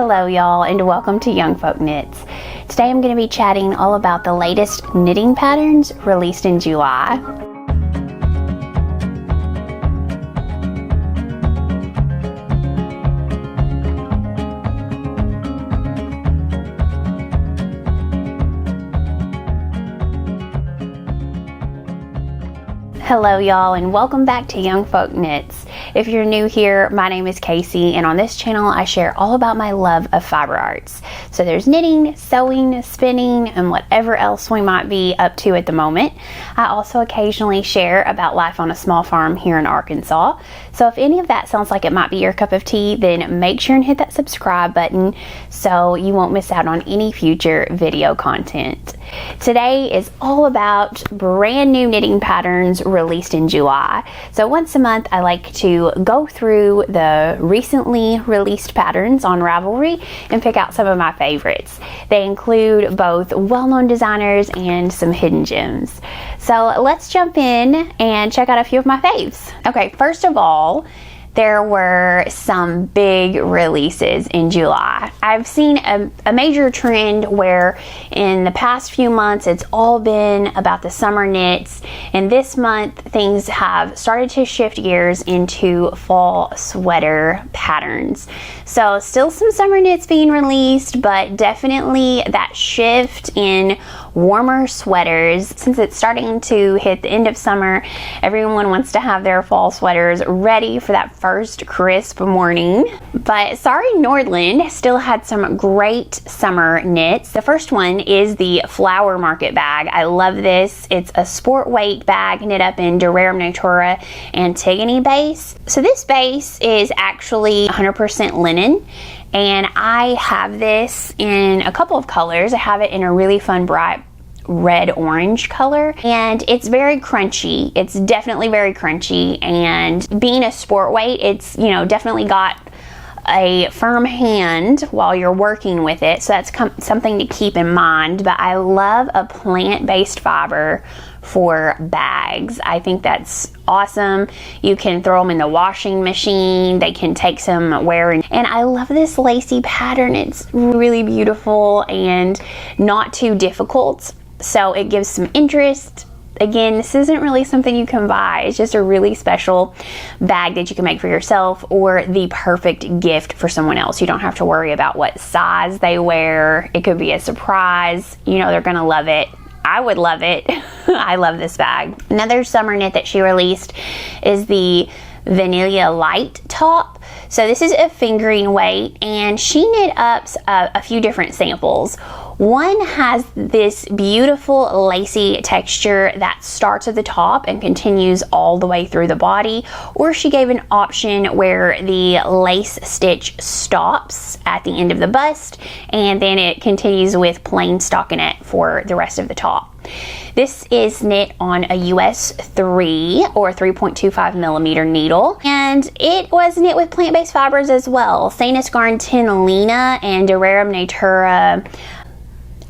Hello y'all, and welcome to Young Folk Knits. Today I'm going to be chatting all about the latest knitting patterns released in July. Hello y'all, and welcome back to Young Folk Knits. If you're new here, my name is Casey, and on this channel I share all about my love of fiber arts. So there's knitting, sewing, spinning, and whatever else we might be up to at the moment. I also occasionally share about life on a small farm here in Arkansas. So if any of that sounds like it might be your cup of tea, then make sure and hit that subscribe button so you won't miss out on any future video content. Today is all about brand new knitting patterns released in July. So once a month I like to go through the recently released patterns on Ravelry and pick out some of my favorites. They include both well-known designers and some hidden gems. So let's jump in and check out a few of my faves. Okay, first of all, there were some big releases in July. I've seen a major trend where in the past few months it's all been about the summer knits, and this month things have started to shift gears into fall sweater patterns. So still some summer knits being released, but definitely that shift in warmer sweaters. Since it's starting to hit the end of summer, everyone wants to have their fall sweaters ready for that first crisp morning. But Sari Nordland still had some great summer knits. The first one is the Flower Market bag. I love this. It's a sport weight bag knit up in Durare Natura Antigone base. So this base is actually 100% linen, and I have this in a couple of colors. I have it in a really fun bright red orange color, and it's very crunchy. It's definitely very crunchy, and being a sport weight, it's, you know, definitely got a firm hand while you're working with it, so that's something to keep in mind. But I love a plant-based fiber for bags. I think that's awesome. You can throw them in the washing machine. They can take some wear, and I love this lacy pattern. It's really beautiful and not too difficult, so it gives some interest. Again, this isn't really something you can buy. It's just a really special bag that you can make for yourself, or the perfect gift for someone else. You don't have to worry about what size they wear. It could be a surprise. You know they're gonna love it. I would love it. I love this bag. Another summer knit that she released is the Vanilla Light top. So this is a fingering weight, and she knit up a few different samples. One has this beautiful lacy texture that starts at the top and continues all the way through the body, or she gave an option where the lace stitch stops at the end of the bust and then it continues with plain stockinette for the rest of the top. This is knit on a US 3 or 3.25 millimeter needle, and it was knit with plant-based fibers as well. Sanus Garn Tinalina and Durare Natura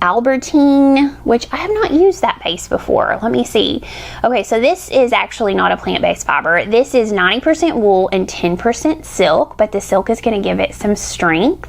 Albertine, which I have not used that base before. Let me see. Okay, so this is actually not a plant-based fiber. This is 90% wool and 10% silk, but the silk is going to give it some strength.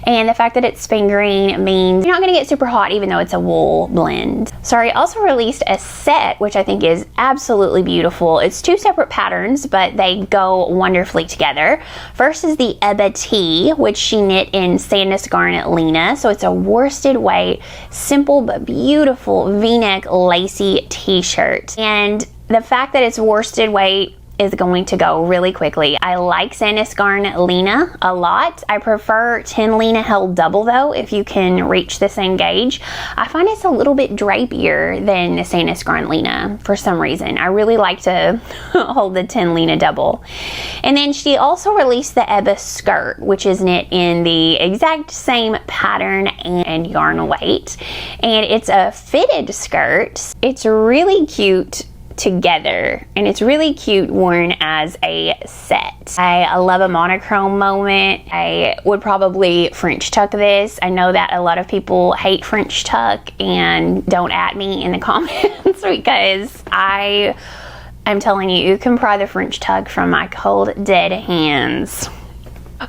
And the fact that it's fingering means you're not going to get super hot even though it's a wool blend. Sari also released a set, which I think is absolutely beautiful. It's two separate patterns, but they go wonderfully together. First is the Petite, which she knit in Sanus Garn Lena. So it's a worsted weight, simple but beautiful v-neck lacy t-shirt, and the fact that it's worsted weight is going to go really quickly. I like Sanus Garn Lena a lot. I prefer 10 Lena held double though, if you can reach the same gauge. I find it's a little bit drapier than the Sanus Garn Lena for some reason. I really like to hold the 10 Lena double. And then she also released the Ebba skirt, which is knit in the exact same pattern and yarn weight. And it's a fitted skirt. It's really cute together, and it's really cute worn as a set. I love a monochrome moment. I would probably French tuck this. I know that a lot of people hate French tuck, and don't at me in the comments because I'm telling you, you can pry the French tuck from my cold dead hands.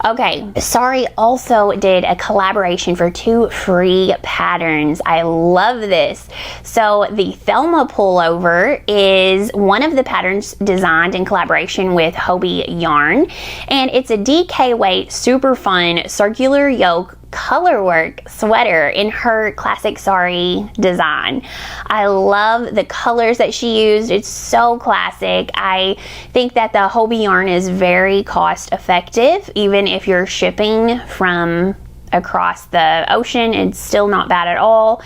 Okay, Sari also did a collaboration for 2 free patterns. I love this. So the Thelma pullover is one of the patterns designed in collaboration with Hobie yarn, and it's a DK weight, super fun circular yoke colorwork sweater in her classic Sari design. I love the colors that she used. It's so classic. I think that the Hobie yarn is very cost effective, even if you're shipping from across the ocean. It's still not bad at all.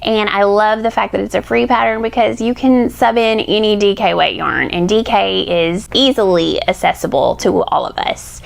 And I love the fact that it's a free pattern because you can sub in any DK weight yarn, and DK is easily accessible to all of us.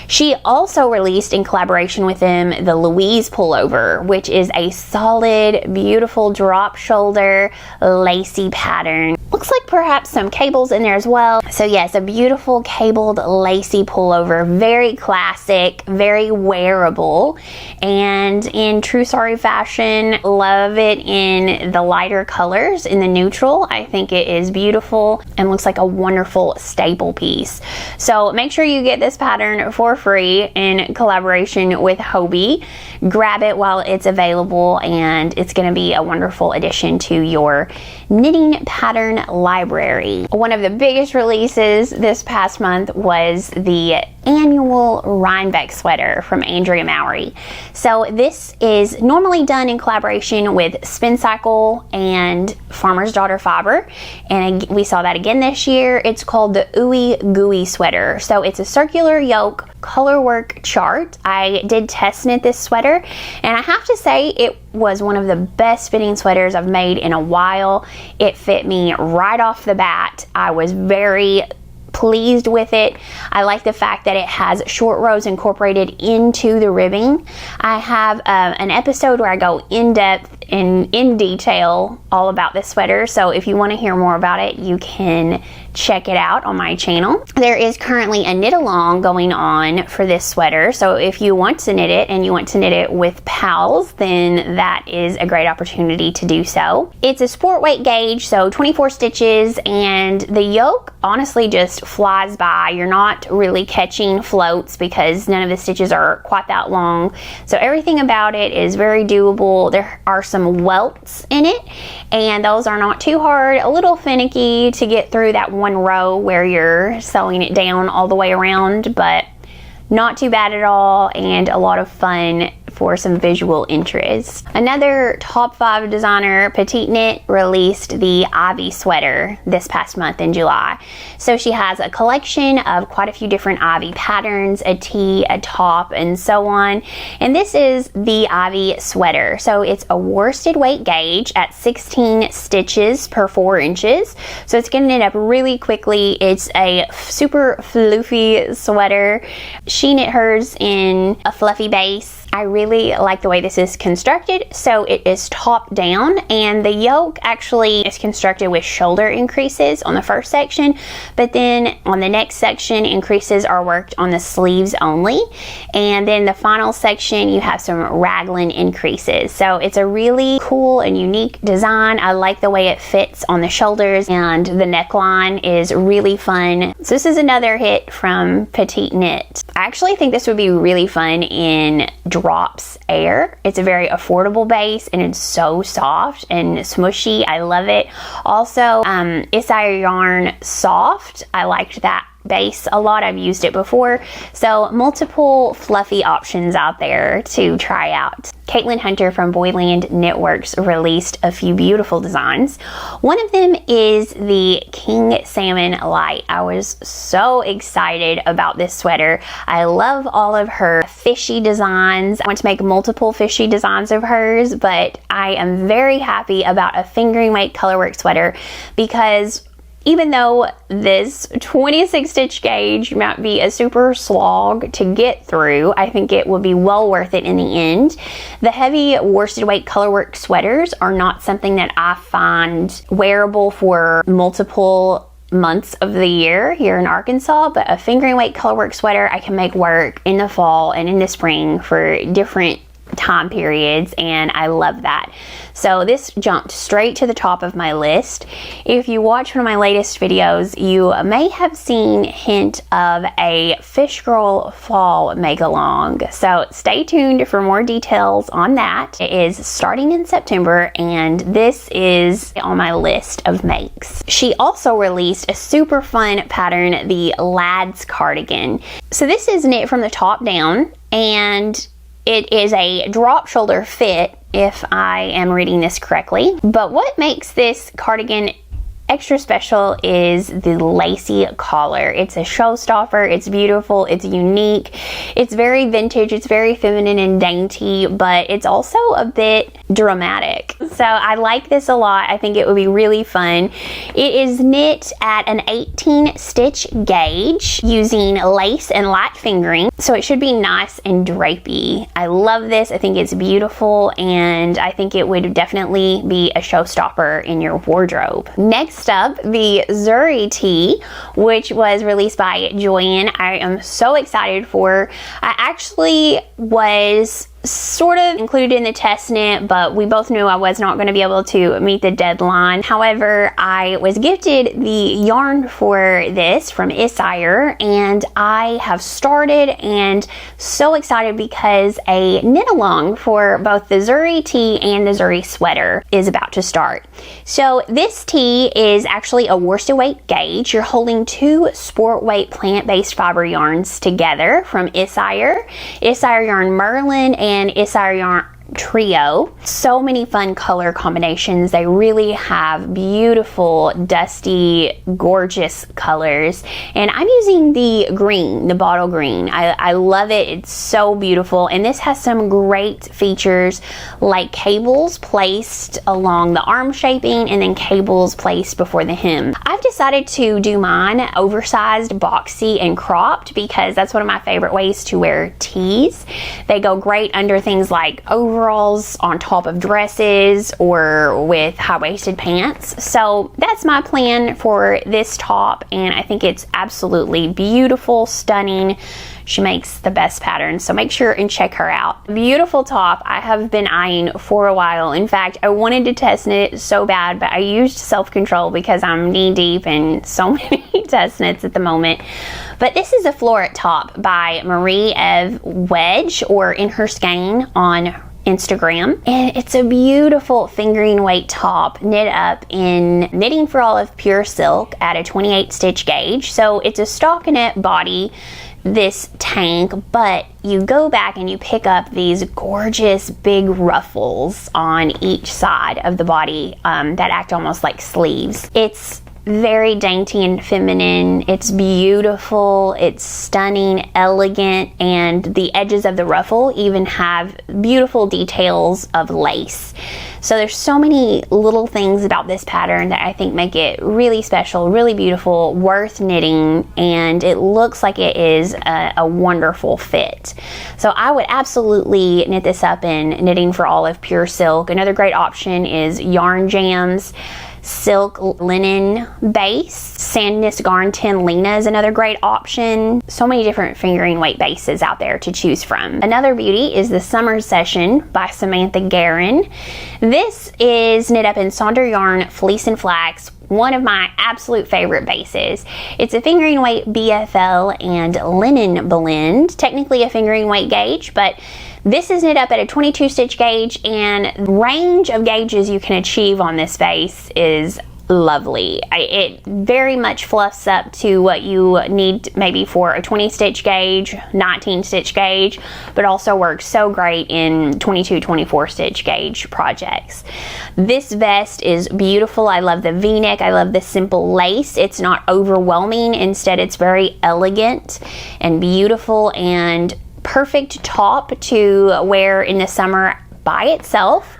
She also released, in collaboration with them, the Louise pullover, which is a solid, beautiful drop shoulder lacy pattern. Looks like perhaps some cables in there as well. So yes, a beautiful cabled lacy pullover, very classic, very wearable, and in true Sari fashion, love it in the lighter colors, in the neutral. I think it is beautiful and looks like a wonderful staple piece. So make sure you get this pattern for free in collaboration with Hobie. Grab it while it's available, and it's going to be a wonderful addition to your knitting pattern library. One of the biggest releases this past month was the annual Reinbeck sweater from Andrea Mowry. So this is normally done in collaboration with Spin Cycle and Farmer's Daughter Fiber, and we saw that again this year. It's called the Ooey Gooey sweater. So it's a circular yoke colorwork chart. I did test knit this sweater, and I have to say it was one of the best fitting sweaters I've made in a while. It fit me right off the bat. I was very pleased with it. I like the fact that it has short rows incorporated into the ribbing. I have an episode where I go in depth and in detail all about this sweater, so if you want to hear more about it, you can check it out on my channel. There is currently a knit along going on for this sweater, so if you want to knit it and you want to knit it with pals, then that is a great opportunity to do so. It's a sport weight gauge, so 24 stitches, and the yoke honestly just flies by. You're not really catching floats because none of the stitches are quite that long, so everything about it is very doable. There are some welts in it, and those are not too hard. A little finicky to get through that one row where you're sewing it down all the way around, but not too bad at all, and a lot of fun for some visual interest. Another top 5 designer, Petite Knit, released the Ivy sweater this past month in July. So she has a collection of quite a few different Ivy patterns, a tee, a top, and so on. And this is the Ivy sweater. So it's a worsted weight gauge at 16 stitches per 4 inches. So it's going to knit up really quickly. It's a super floofy sweater. She knit hers in a fluffy base. I really like the way this is constructed. So it is top down, and the yoke actually is constructed with shoulder increases on the first section, but then on the next section, increases are worked on the sleeves only, and then the final section you have some raglan increases. So it's a really cool and unique design. I like the way it fits on the shoulders, and the neckline is really fun. So this is another hit from Petite Knit. I actually think this would be really fun in Drops Air. It's a very affordable base, and it's so soft and smushy. I love it. Also, Isire Yarn Soft. I liked that base a lot. I've used it before. So multiple fluffy options out there to try out. Caitlin Hunter from Boyland Knitworks released a few beautiful designs. One of them is the King Salmon Light. I was so excited about this sweater. I love all of her fishy designs. I want to make multiple fishy designs of hers, but I am very happy about a fingering weight colorwork sweater because even though this 26 stitch gauge might be a super slog to get through, I think it will be well worth it in the end. The heavy worsted weight colorwork sweaters are not something that I find wearable for multiple months of the year here in Arkansas, but a fingering weight colorwork sweater I can make work in the fall and in the spring for different time periods, and I love that. So this jumped straight to the top of my list. If you watch one of my latest videos, you may have seen a hint of a Fish Girl fall make-along. So stay tuned for more details on that. It is starting in September, and this is on my list of makes. She also released a super fun pattern, the Lads cardigan. So this is knit from the top down, and it is a drop shoulder fit, if I am reading this correctly. But what makes this cardigan extra special is the lacy collar. It's a showstopper, it's beautiful, it's unique, it's very vintage, it's very feminine and dainty, but it's also a bit dramatic. So I like this a lot. I think it would be really fun. It is knit at an 18 stitch gauge using lace and light fingering, so it should be nice and drapey. I love this. I think it's beautiful, and I think it would definitely be a showstopper in your wardrobe. Next up, the Sari tee, which was released by Joanne. I am so excited for. I actually was sort of included in the test knit, but we both knew I was not going to be able to meet the deadline. However, I was gifted the yarn for this from Isire, and I have started, and so excited because a knit along for both the Sari tee and the Sari sweater is about to start. So this tee is actually a worsted weight gauge. You're holding two sport weight plant-based fiber yarns together from Isire yarn Merlin and Isire yarn Trio. So many fun color combinations. They really have beautiful, dusty, gorgeous colors. And I'm using the green, the bottle green. I love it. It's so beautiful. And this has some great features like cables placed along the arm shaping and then cables placed before the hem. I've decided to do mine oversized, boxy, and cropped because that's one of my favorite ways to wear tees. They go great under things like overalls, on top of dresses, or with high-waisted pants. So that's my plan for this top, and I think it's absolutely beautiful, stunning. She makes the best patterns, so make sure and check her out. Beautiful top I have been eyeing for a while. In fact, I wanted to test knit so bad, but I used self-control because I'm knee-deep in so many test knits at the moment. But this is a floret top by Marie Eve Wedge, or In Her Skein on Instagram, and it's a beautiful fingering weight top knit up in Knitting for All of Pure Silk at a 28 stitch gauge. So it's a stockinette body, this tank, but you go back and you pick up these gorgeous big ruffles on each side of the body that act almost like sleeves. It's very dainty and feminine. It's beautiful, it's stunning, elegant, and the edges of the ruffle even have beautiful details of lace. So there's so many little things about this pattern that I think make it really special, really beautiful, worth knitting, and it looks like it is a wonderful fit. So I would absolutely knit this up in Knitting for All of Pure Silk. Another great option is Yarn Jam's silk linen base. Sandnes Garn 10 Lena is another great option. So many different fingering weight bases out there to choose from. Another beauty is the Summer Session by Samantha Guerin. This is knit up in Sonder Yarn Fleece and Flax, one of my absolute favorite bases. It's a fingering weight BFL and linen blend, technically a fingering weight gauge, but this is knit up at a 22 stitch gauge, and the range of gauges you can achieve on this base is lovely. It very much fluffs up to what you need maybe for a 20 stitch gauge, 19 stitch gauge, but also works so great in 22, 24 stitch gauge projects. This vest is beautiful. I love the V-neck. I love the simple lace. It's not overwhelming. Instead, it's very elegant and beautiful, and perfect top to wear in the summer by itself,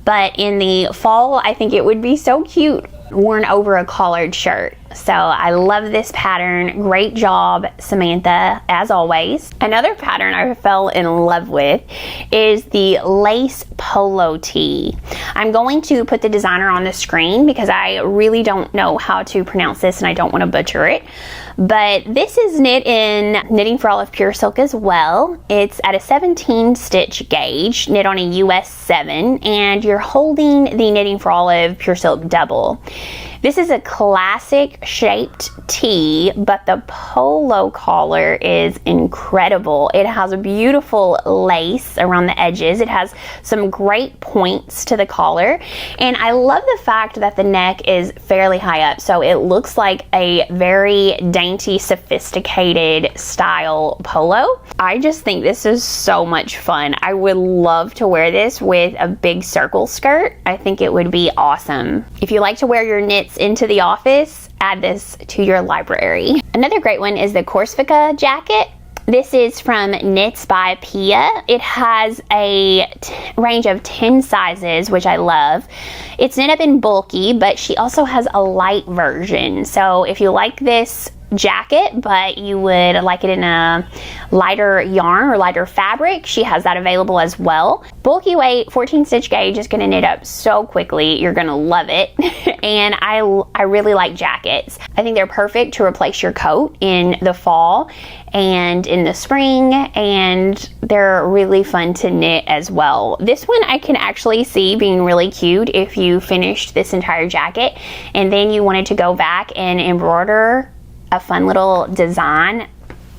but in the fall I think it would be so cute worn over a collared shirt. So I love this pattern. Great job, Samantha, as always. Another pattern I fell in love with is the lace polo tee. I'm going to put the designer on the screen because I really don't know how to pronounce this and I don't want to butcher it. But this is knit in Knitting for All of Pure Silk as well. It's at a 17 stitch gauge, knit on a US 7, and you're holding the Knitting for All of Pure Silk double. This is a classic shaped tee, but the polo collar is incredible. It has a beautiful lace around the edges. It has some great points to the collar, and I love the fact that the neck is fairly high up, so it looks like a very dainty, sophisticated style polo. I just think this is so much fun. I would love to wear this with a big circle skirt. I think it would be awesome. If you like to wear your knits into the office, add this to your library. Another great one is the Corsica jacket. This is from Knits by Pia. It has a range of 10 sizes, which I love. It's knit up in bulky, but she also has a light version. So if you like this jacket, but you would like it in a lighter yarn or lighter fabric, she has that available as well. Bulky weight, 14 stitch gauge is going to knit up so quickly. You're going to love it. And I really like jackets. I think they're perfect to replace your coat in the fall and in the spring, and they're really fun to knit as well. This one I can actually see being really cute if you finished this entire jacket and then you wanted to go back and embroider a fun little design,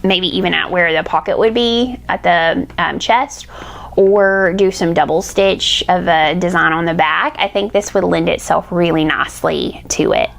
maybe even at where the pocket would be at the chest, or do some double stitch of a design on the back. I think this would lend itself really nicely to it.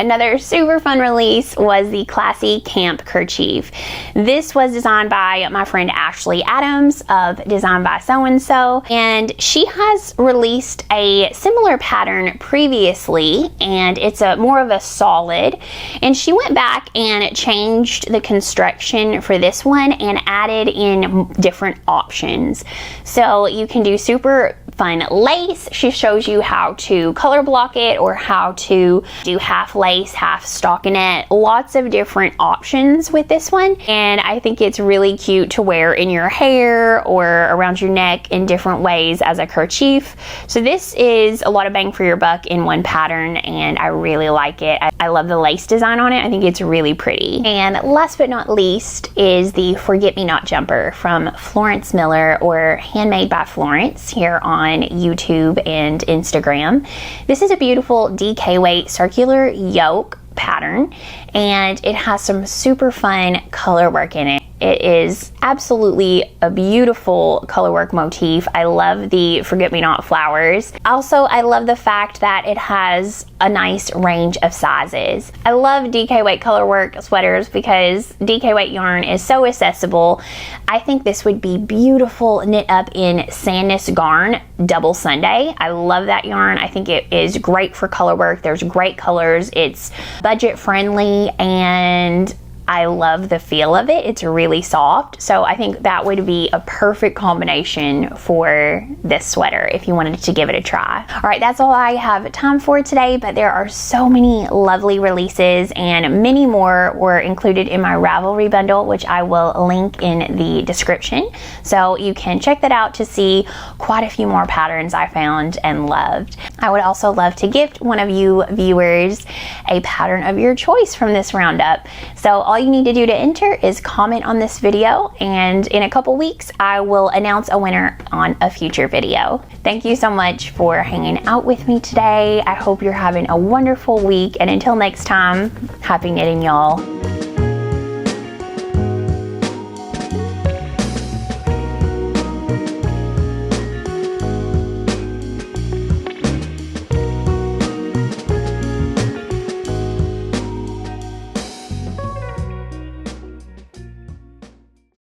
Another super fun release was the Classy Camp Kerchief. This was designed by my friend Ashley Adams of Design by So and So, and she has released a similar pattern previously, and it's a more of a solid, and she went back and changed the construction for this one and added in different options. So you can do super fun lace. She shows you how to color block it or how to do half lace, half stockinette. Lots of different options with this one, and I think it's really cute to wear in your hair or around your neck in different ways as a kerchief. So this is a lot of bang for your buck in one pattern, and I really like it. I love the lace design on it. I think it's really pretty. And last but not least is the Forget Me Not jumper from Florence Miller, or Handmade by Florence, here on YouTube and Instagram. This is a beautiful DK weight circular yoke pattern, and it has some super fun color work in it. It is absolutely a beautiful colorwork motif. I love the forget-me-not flowers. Also, I love the fact that it has a nice range of sizes. I love DK weight colorwork sweaters because DK weight yarn is so accessible. I think this would be beautiful knit up in Sandnes Garn Double Sunday. I love that yarn. I think it is great for colorwork. There's great colors. It's budget friendly, and I love the feel of it. It's really soft. So I think that would be a perfect combination for this sweater if you wanted to give it a try. All right, that's all I have time for today, but there are so many lovely releases, and many more were included in my Ravelry bundle, which I will link in the description. So you can check that out to see quite a few more patterns I found and loved. I would also love to gift one of you viewers a pattern of your choice from this roundup. So all you need to do to enter is comment on this video, and in a couple weeks I will announce a winner on a future video. Thank you so much for hanging out with me today. I hope you're having a wonderful week, and until next time, happy knitting, y'all.